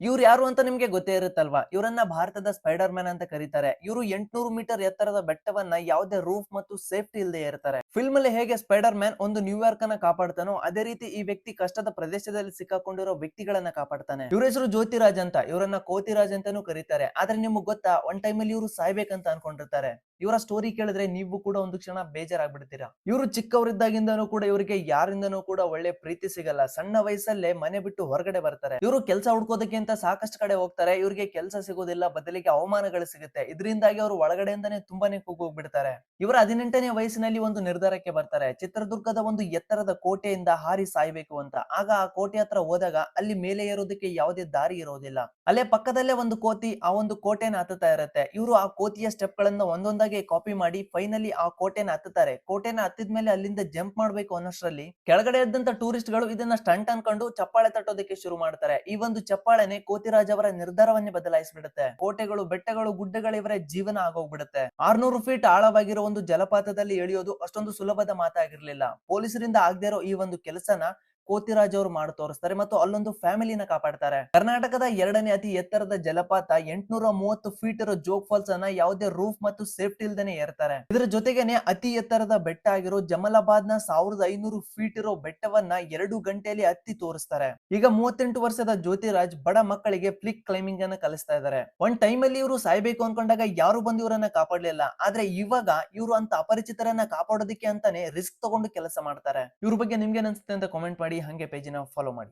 ಇವ್ರು ಯಾರು ಅಂತ ನಿಮ್ಗೆ ಗೊತ್ತೇ ಇರುತ್ತಲ್ವಾ? ಇವರನ್ನ ಭಾರತದ ಸ್ಪೈಡರ್ ಮ್ಯಾನ್ ಅಂತ ಕರೀತಾರೆ. ಇವರು 800 ಮೀಟರ್ ಎತ್ತರದ ಬೆಟ್ಟವನ್ನ ಯಾವುದೇ ರೂಫ್ ಮತ್ತು ಸೇಫ್ಟಿ ಇಲ್ಲದೆ ಏರ್ತಾರೆ. ಫಿಲ್ಮ್ ಅಲ್ಲಿ ಹೇಗೆ ಸ್ಪೈಡರ್ ಮ್ಯಾನ್ ಒಂದು ನ್ಯೂಯಾರ್ಕ್ ಅನ್ನ ಕಾಪಾಡ್ತಾನೋ ಅದೇ ರೀತಿ ಈ ವ್ಯಕ್ತಿ ಕಷ್ಟದ ಪ್ರದೇಶದಲ್ಲಿ ಸಿಕ್ಕಾಕೊಂಡಿರೋ ವ್ಯಕ್ತಿಗಳನ್ನ ಕಾಪಾಡ್ತಾನೆ. ಇವ್ರ ಹೆಸರು ಜ್ಯೋತಿರಾಜ್ ಅಂತ. ಇವರನ್ನ ಕೋತಿರಾಜ್ ಅಂತಾನೂ ಕರೀತಾರೆ. ಆದ್ರೆ ನಿಮ್ಗೆ ಗೊತ್ತಾ, ಒನ್ ಟೈಮ್ ಅಲ್ಲಿ ಇವರು ಸಾಯ್ಬೇಕಂತ ಅನ್ಕೊಂಡಿರ್ತಾರೆ. ಇವರ ಸ್ಟೋರಿ ಕೇಳಿದ್ರೆ ನೀವು ಕೂಡ ಒಂದು ಕ್ಷಣ ಬೇಜಾರಾಗ್ಬಿಡ್ತೀರಾ. ಇವರು ಚಿಕ್ಕವರಿದ್ದಾಗಿಂದನೂ ಕೂಡ ಇವರಿಗೆ ಯಾರಿಂದನೂ ಕೂಡ ಒಳ್ಳೆ ಪ್ರೀತಿ ಸಿಗಲ್ಲ. ಸಣ್ಣ ವಯಸ್ಸಲ್ಲೇ ಮನೆ ಬಿಟ್ಟು ಹೊರಗಡೆ ಬರ್ತಾರೆ. ಇವರು ಕೆಲಸ ಹುಡ್ಕೋದಕ್ಕೆ ಅಂತ ಸಾಕಷ್ಟು ಕಡೆ ಹೋಗ್ತಾರೆ. ಇವ್ರಿಗೆ ಕೆಲಸ ಸಿಗೋದಿಲ್ಲ, ಬದಲಿಗೆ ಅವಮಾನಗಳು ಸಿಗುತ್ತೆ. ಇದರಿಂದಾಗಿ ಅವರು ಒಳಗಡೆಯಿಂದಾನೇ ತುಂಬಾನೇ ಕುಗ್ಗೋಗ್ಬಿಡ್ತಾರೆ. ಇವರ 18ನೇ ವಯಸ್ಸಿನಲ್ಲಿ ಒಂದು ನಿರ್ಧಾರಕ್ಕೆ ಬರ್ತಾರೆ. ಚಿತ್ರದುರ್ಗದ ಒಂದು ಎತ್ತರದ ಕೋಟೆಯಿಂದ ಹಾರಿ ಸಾಯ್ಬೇಕು ಅಂತ. ಆಗ ಆ ಕೋಟೆ ಹತ್ರ ಹೋದಾಗ ಅಲ್ಲಿ ಮೇಲೆ ಏರೋದಕ್ಕೆ ಯಾವುದೇ ದಾರಿ ಇರೋದಿಲ್ಲ. ಅಲ್ಲೇ ಪಕ್ಕದಲ್ಲೇ ಒಂದು ಕೋತಿ ಆ ಒಂದು ಕೋಟೆನ ಹತ್ತುತ್ತಾ ಇರುತ್ತೆ. ಇವರು ಆ ಕೋತಿಯ ಸ್ಟೆಪ್ ಗಳನ್ನ ಒಂದೊಂದಾಗಿ ಕಾಪಿ ಮಾಡಿ ಫೈನಲಿ ಆ ಕೋಟೆನ ಹತ್ತುತ್ತಾರೆ. ಕೋಟೆನ ಹತ್ತಿದ್ಮೇಲೆ ಅಲ್ಲಿಂದ ಜಂಪ್ ಮಾಡ್ಬೇಕು ಅನ್ನೋಷ್ಟರಲ್ಲಿ ಕೆಳಗಡೆ ಇದ್ದಂತ ಟೂರಿಸ್ಟ್ ಗಳು ಇದನ್ನ ಸ್ಟಂಟ್ ಅನ್ಕೊಂಡು ಚಪ್ಪಾಳೆ ತಟ್ಟೋದಕ್ಕೆ ಶುರು ಮಾಡ್ತಾರೆ. ಈ ಒಂದು ಚಪ್ಪಾಳೆನೆ ಕೋತಿರಾಜ್ ಅವರ ನಿರ್ಧಾರವನ್ನೇ ಬದಲಾಯಿಸ್ಬಿಡುತ್ತೆ. ಕೋಟೆಗಳು, ಬೆಟ್ಟಗಳು, ಗುಡ್ಡಗಳು ಇವರ ಜೀವನ ಆಗೋಗ್ಬಿಡುತ್ತೆ. 600 ಫೀಟ್ ಆಳವಾಗಿರೋ ಒಂದು ಜಲಪಾತದಲ್ಲಿ ಇಳಿಯೋದು ಅಷ್ಟೊಂದು ಸುಲಭದ ಮಾತಾಗಿರ್ಲಿಲ್ಲ. ಪೊಲೀಸರಿಂದ ಆಗದೆ ಇರೋ ಈ ಒಂದು ಕೆಲಸನ ಕೋತಿರಾಜ್ ಅವರು ಮಾಡಿ ತೋರಿಸ್ತಾರೆ ಮತ್ತು ಅಲ್ಲೊಂದು ಫ್ಯಾಮಿಲಿನ ಕಾಪಾಡ್ತಾರೆ. ಕರ್ನಾಟಕದ 2ನೇ ಅತಿ ಎತ್ತರದ ಜಲಪಾತ 830 ಫೀಟ್ ಇರೋ ಜೋಗ್ ಫಾಲ್ಸ್ ಅನ್ನ ಯಾವುದೇ ರೂಫ್ ಮತ್ತು ಸೇಫ್ಟಿ ಇಲ್ದೇನೆ ಏರ್ತಾರೆ. ಇದರ ಜೊತೆಗೇನೆ ಅತಿ ಎತ್ತರದ ಬೆಟ್ಟ ಆಗಿರೋ ಜಮಲಾಬಾದ್ ನ 1500 ಫೀಟ್ ಇರೋ ಬೆಟ್ಟವನ್ನ 2 ಗಂಟೆಯಲ್ಲಿ ಹತ್ತಿ ತೋರಿಸ್ತಾರೆ. ಈಗ 38 ವರ್ಷದ ಜ್ಯೋತಿರಾಜ್ ಬಡ ಮಕ್ಕಳಿಗೆ ಫ್ಲಿಕ್ ಕ್ಲೈಂಬಿಂಗ್ ಅನ್ನ ಕಲಿಸ್ತಾ ಇದ್ದಾರೆ. ಒಂದ್ ಟೈಮ್ ಅಲ್ಲಿ ಇವರು ಸಾಯ್ಬೇಕು ಅನ್ಕೊಂಡಾಗ ಯಾರು ಬಂದು ಇವರನ್ನ ಕಾಪಾಡ್ಲಿಲ್ಲ. ಆದ್ರೆ ಇವಾಗ ಇವರು ಅಂತ ಅಪರಿಚಿತರನ್ನ ಕಾಪಾಡೋದಕ್ಕೆ ಅಂತಾನೆ ರಿಸ್ಕ್ ತಗೊಂಡು ಕೆಲಸ ಮಾಡ್ತಾರೆ. ಇವ್ರ ಬಗ್ಗೆ ನಿಮ್ಗೆ ಅನ್ಸುತ್ತೆ ಅಂತ ಕಾಮೆಂಟ್ ಮಾಡಿ. ಹಂಗೆ ಪೇಜಿನ ಫಾಲೋ ಮಾಡಿ.